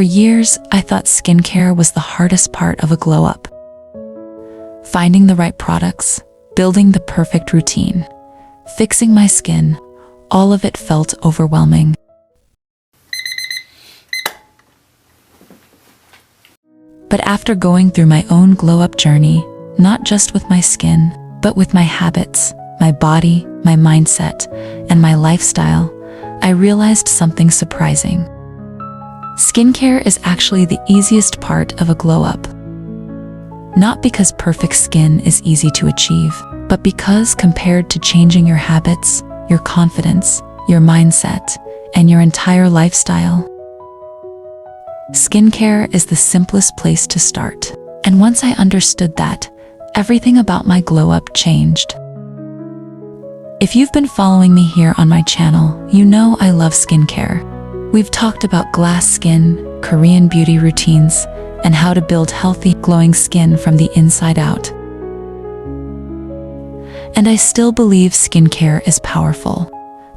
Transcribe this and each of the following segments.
For years, I thought skincare was the hardest part of a glow-up. Finding the right products, building the perfect routine, fixing my skin, all of it felt overwhelming. But after going through my own glow-up journey, not just with my skin, but with my habits, my body, my mindset, and my lifestyle, I realized something surprising. Skincare is actually the easiest part of a glow-up. Not because perfect skin is easy to achieve, but because compared to changing your habits, your confidence, your mindset, and your entire lifestyle, skincare is the simplest place to start. And once I understood that, everything about my glow-up changed. If you've been following me here on my channel, you know I love skincare. We've talked about glass skin, Korean beauty routines, and how to build healthy, glowing skin from the inside out. And I still believe skincare is powerful.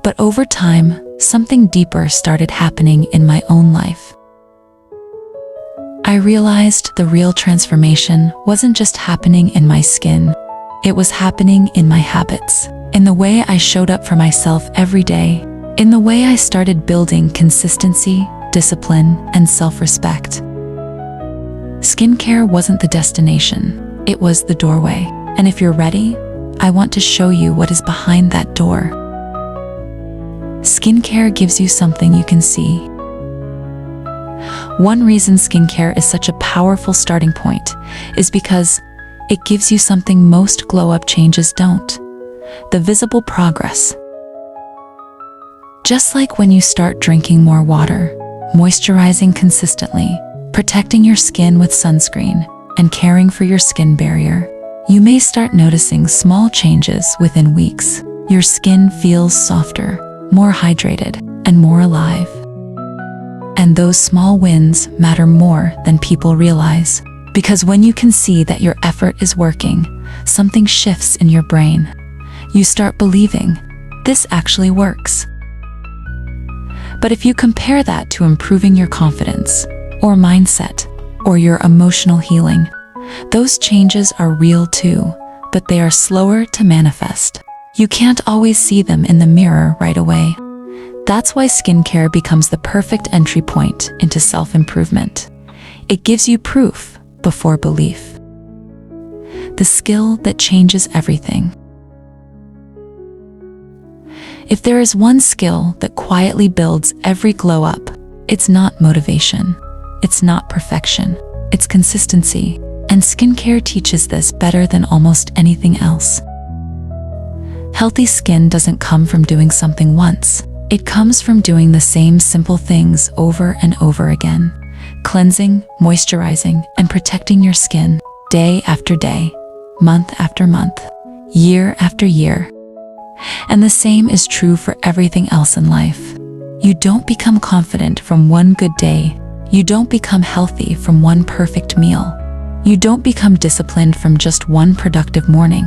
But over time, something deeper started happening in my own life. I realized the real transformation wasn't just happening in my skin. It was happening in my habits, in the way I showed up for myself every day, in the way I started building consistency, discipline, and self-respect. Skincare wasn't the destination, it was the doorway. And if you're ready, I want to show you what is behind that door. Skincare gives you something you can see. One reason skincare is such a powerful starting point is because it gives you something most glow-up changes don't: the visible progress. Just like when you start drinking more water, moisturizing consistently, protecting your skin with sunscreen, and caring for your skin barrier, you may start noticing small changes within weeks. Your skin feels softer, more hydrated, and more alive. And those small wins matter more than people realize. Because when you can see that your effort is working, something shifts in your brain. You start believing, this actually works. But if you compare that to improving your confidence, or mindset, or your emotional healing, those changes are real too, but they are slower to manifest. You can't always see them in the mirror right away. That's why skincare becomes the perfect entry point into self-improvement. It gives you proof before belief. The skill that changes everything. If there is one skill that quietly builds every glow up, it's not motivation. It's not perfection. It's consistency. And skincare teaches this better than almost anything else. Healthy skin doesn't come from doing something once. It comes from doing the same simple things over and over again. Cleansing, moisturizing, and protecting your skin day after day, month after month, year after year. And the same is true for everything else in life. You don't become confident from one good day. You don't become healthy from one perfect meal. You don't become disciplined from just one productive morning.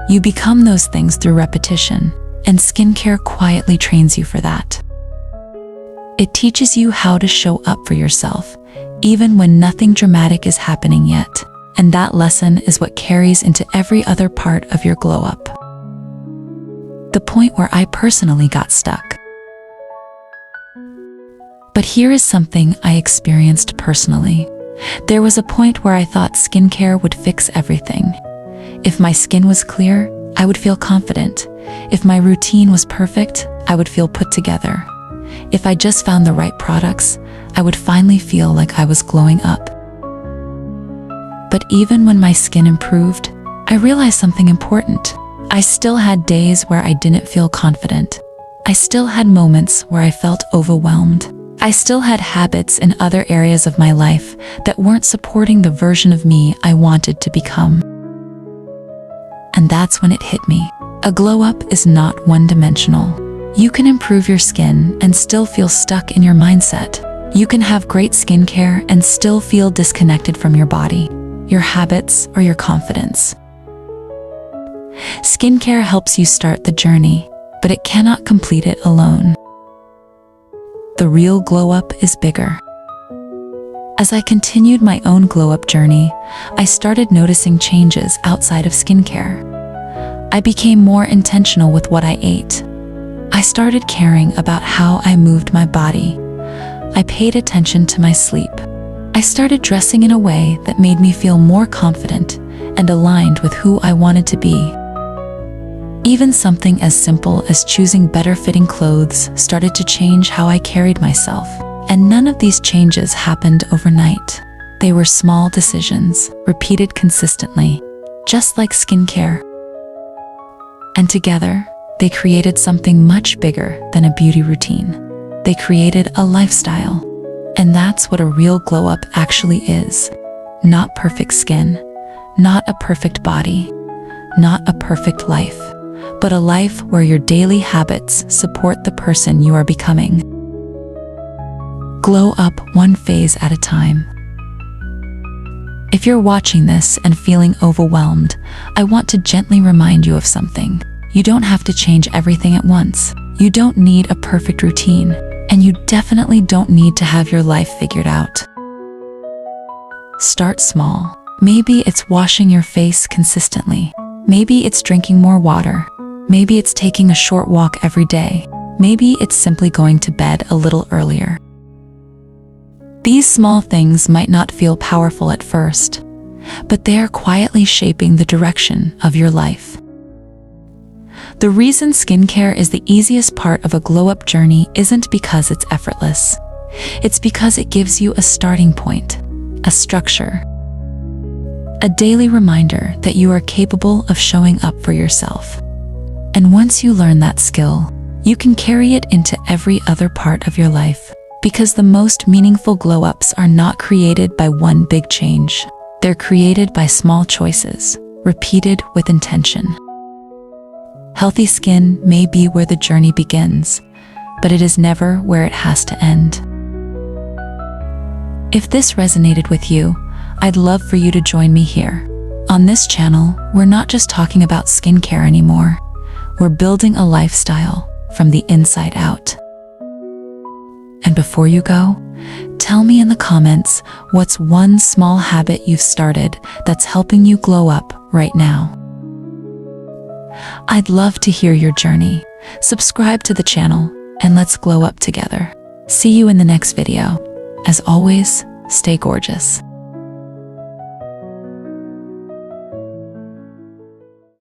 You become those things through repetition, and skincare quietly trains you for that. It teaches you how to show up for yourself, even when nothing dramatic is happening yet. And that lesson is what carries into every other part of your glow up. The point where I personally got stuck. But here is something I experienced personally. There was a point where I thought skincare would fix everything. If my skin was clear, I would feel confident. If my routine was perfect, I would feel put together. If I just found the right products, I would finally feel like I was glowing up. But even when my skin improved, I realized something important. I still had days where I didn't feel confident. I still had moments where I felt overwhelmed. I still had habits in other areas of my life that weren't supporting the version of me I wanted to become. And that's when it hit me. A glow up is not one-dimensional. You can improve your skin and still feel stuck in your mindset. You can have great skincare and still feel disconnected from your body, your habits, or your confidence. Skincare helps you start the journey, but it cannot complete it alone. the real glow up is bigger. As I continued my own glow up journey, I started noticing changes outside of skincare. I became more intentional with what I ate. I started caring about how I moved my body. I paid attention to my sleep. I started dressing in a way that made me feel more confident and aligned with who I wanted to be. Even something as simple as choosing better fitting clothes started to change how I carried myself. And none of these changes happened overnight. They were small decisions, repeated consistently, just like skincare. And together, they created something much bigger than a beauty routine. They created a lifestyle. And that's what a real glow up actually is. Not perfect skin, not a perfect body, not a perfect life, but a life where your daily habits support the person you are becoming. Glow up one phase at a time. If you're watching this and feeling overwhelmed, I want to gently remind you of something. You don't have to change everything at once. You don't need a perfect routine, and you definitely don't need to have your life figured out. Start small. Maybe it's washing your face consistently. Maybe it's drinking more water. Maybe it's taking a short walk every day. Maybe it's simply going to bed a little earlier. These small things might not feel powerful at first, but they are quietly shaping the direction of your life. The reason skincare is the easiest part of a glow-up journey isn't because it's effortless. It's because it gives you a starting point, a structure, a daily reminder that you are capable of showing up for yourself. And once you learn that skill, you can carry it into every other part of your life. Because the most meaningful glow-ups are not created by one big change. They're created by small choices, repeated with intention. Healthy skin may be where the journey begins, but it is never where it has to end. If this resonated with you, I'd love for you to join me here. On this channel, we're not just talking about skincare anymore. We're building a lifestyle from the inside out. And before you go, tell me in the comments what's one small habit you've started that's helping you glow up right now. I'd love to hear your journey. Subscribe to the channel and let's glow up together. See you in the next video. As always, stay gorgeous.